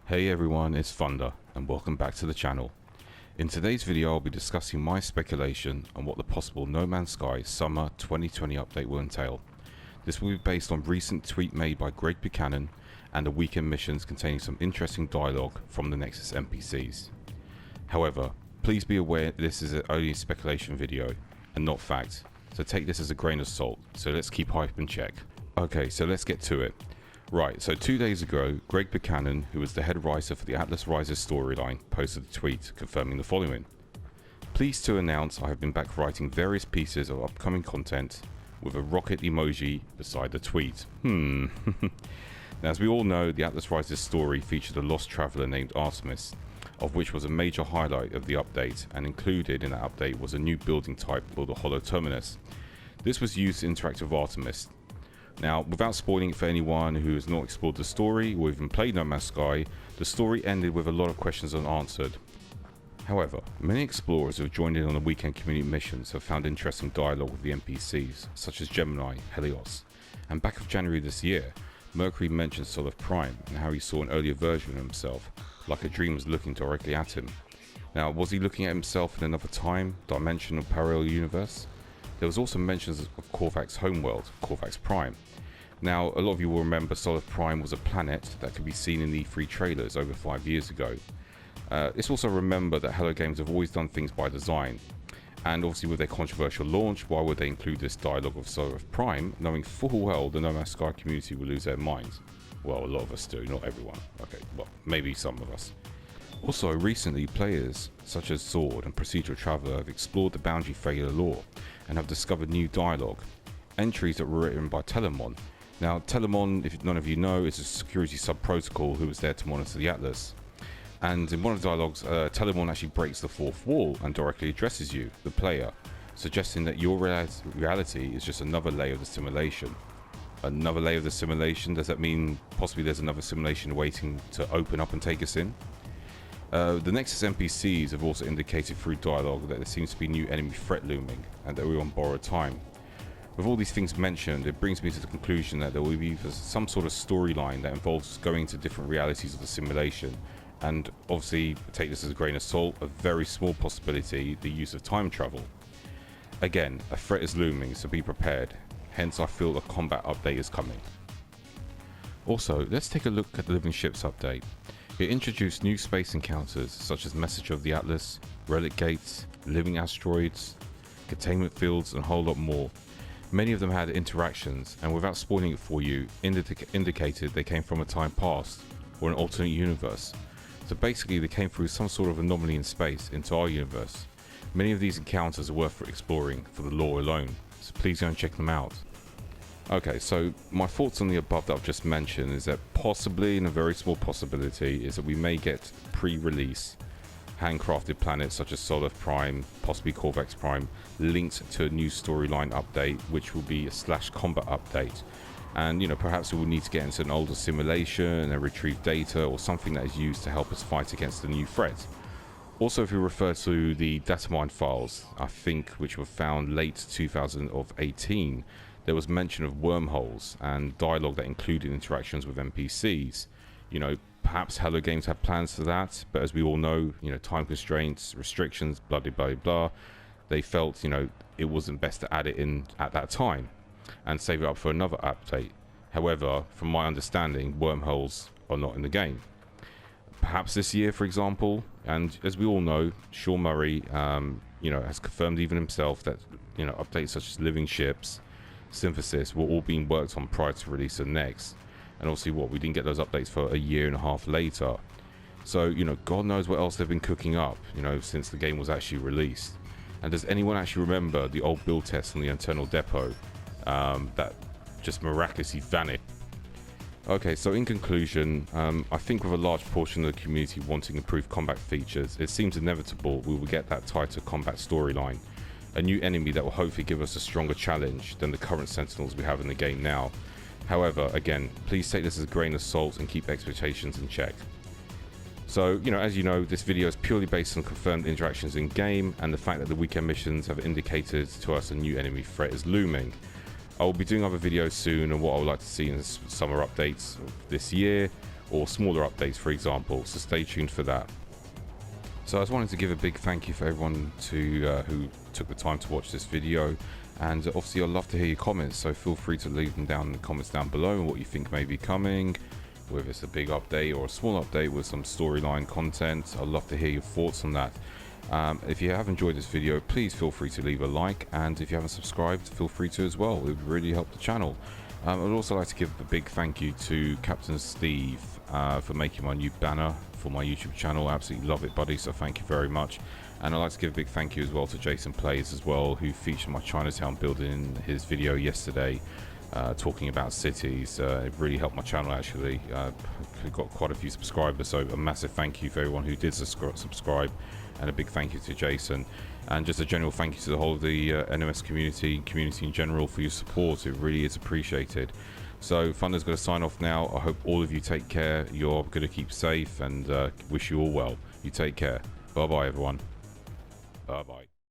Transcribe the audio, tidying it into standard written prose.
Hey everyone, it's Thunder and welcome back to the channel. In today's video I'll be discussing my speculation on what the possible No Man's Sky Summer 2020 update will entail. This will be based on recent tweet made by Greg Buchanan and the weekend missions containing some interesting dialogue from the Nexus NPCs. However, please be aware this is only a speculation video and not fact, so take this as a grain of salt, so let's keep hype in check. Okay, so let's get to it. Right, so 2 days ago, Greg Buchanan, who was the head writer for the Atlas Rises storyline, posted a tweet confirming the following. Pleased to announce I have been back writing various pieces of upcoming content with a rocket emoji beside the tweet. Now, as we all know, the Atlas Rises story featured a lost traveller named Artemis, of which was a major highlight of the update, and included in that update was a new building type called the Hollow Terminus. This was used to interact with Artemis. Now, without spoiling it for anyone who has not explored the story or even played No Man's Sky, the story ended with a lot of questions unanswered. However, many explorers who have joined in on the weekend community missions have found interesting dialogue with the NPCs, such as Gemini, Helios, and back of January this year, Mercury mentioned Sol of Prime and how he saw an earlier version of himself, like a dream was looking directly at him. Now, was he looking at himself in another time, dimension, or parallel universe? There was also mentions of Korvax's homeworld, Korvax Prime. Now, a lot of you will remember Sol of Prime was a planet that could be seen in the E3 trailers over 5 years ago. Let's also remember that Hello Games have always done things by design, and obviously with their controversial launch, why would they include this dialogue of Sol of Prime, knowing full well the No Man's Sky community will lose their minds? Well, a lot of us do, not everyone. Okay, well, maybe some of us. Also, recently, players such as Sword and Procedural Traveller have explored the boundary failure lore and have discovered new dialogue, entries that were written by Telemon. Now, Telemon, if none of you know, is a security sub-protocol who was there to monitor the Atlas. And in one of the dialogues, Telemon actually breaks the fourth wall and directly addresses you, the player, suggesting that your reality is just another layer of the simulation. Another layer of the simulation? Does that mean possibly there's another simulation waiting to open up and take us in? The Nexus NPCs have also indicated through dialogue that there seems to be new enemy threat looming and that we're on borrowed time. With all these things mentioned, it brings me to the conclusion that there will be some sort of storyline that involves going to different realities of the simulation, and obviously, take this as a grain of salt, a very small possibility, the use of time travel. Again, a threat is looming, so be prepared, hence I feel a combat update is coming. Also, let's take a look at the Living Ships update. It introduced new space encounters such as Message of the Atlas, Relic Gates, Living Asteroids, Containment Fields, and a whole lot more. Many of them had interactions, and without spoiling it for you, indicated they came from a time past or an alternate universe. So basically they came through some sort of anomaly in space into our universe. Many of these encounters are worth exploring for the lore alone, so please go and check them out. Okay, so my thoughts on the above that I've just mentioned is that possibly, and a very small possibility, is that we may get pre-release handcrafted planets such as Sol of Prime, possibly Korvax Prime, linked to a new storyline update, which will be a / combat update. And perhaps we will need to get into an older simulation and retrieve data or something that is used to help us fight against the new threat. Also, if we refer to the datamine files, I think, which were found late 2018, there was mention of wormholes and dialogue that included interactions with NPCs. Perhaps Hello Games had plans for that, but as we all know, time constraints, restrictions, blah blah blah blah, they felt, it wasn't best to add it in at that time and save it up for another update. However, from my understanding, wormholes are not in the game. Perhaps this year, for example, and as we all know, Sean Murray, has confirmed even himself that, updates such as Living Ships, Synthesis were all being worked on prior to release of Next. And obviously we didn't get those updates for a year and a half later. So, God knows what else they've been cooking up, since the game was actually released. And does anyone actually remember the old build tests on the internal depot that just miraculously vanished? Okay, so in conclusion, I think with a large portion of the community wanting improved combat features, it seems inevitable we will get that tighter combat storyline. A new enemy that will hopefully give us a stronger challenge than the current Sentinels we have in the game now. However, again, please take this as a grain of salt and keep expectations in check. So, as you know, this video is purely based on confirmed interactions in game and the fact that the weekend missions have indicated to us a new enemy threat is looming. I will be doing other videos soon on what I would like to see in the summer updates of this year, or smaller updates, for example. So stay tuned for that. So I just wanted to give a big thank you for everyone who took the time to watch this video, and obviously I'd love to hear your comments, so feel free to leave them down in the comments down below and what you think may be coming, whether it's a big update or a small update with some storyline content. I'd love to hear your thoughts on that. If you have enjoyed this video, please feel free to leave a like, and if you haven't subscribed, feel free to as well. It would really help the channel. I'd also like to give a big thank you to Captain Steve for making my new banner for my YouTube channel. I absolutely love it, buddy, so thank you very much. And I'd like to give a big thank you as well to Jason Plays as well, who featured my Chinatown building in his video yesterday, talking about cities. It really helped my channel, actually. Got quite a few subscribers, so a massive thank you for everyone who did subscribe, and a big thank you to Jason, and just a general thank you to the whole of the NMS community in general for your support. It really is appreciated. So Thunder's going to sign off now. I hope all of you take care. You're going to keep safe, and wish you all well. You take care. Bye bye, everyone. Bye bye.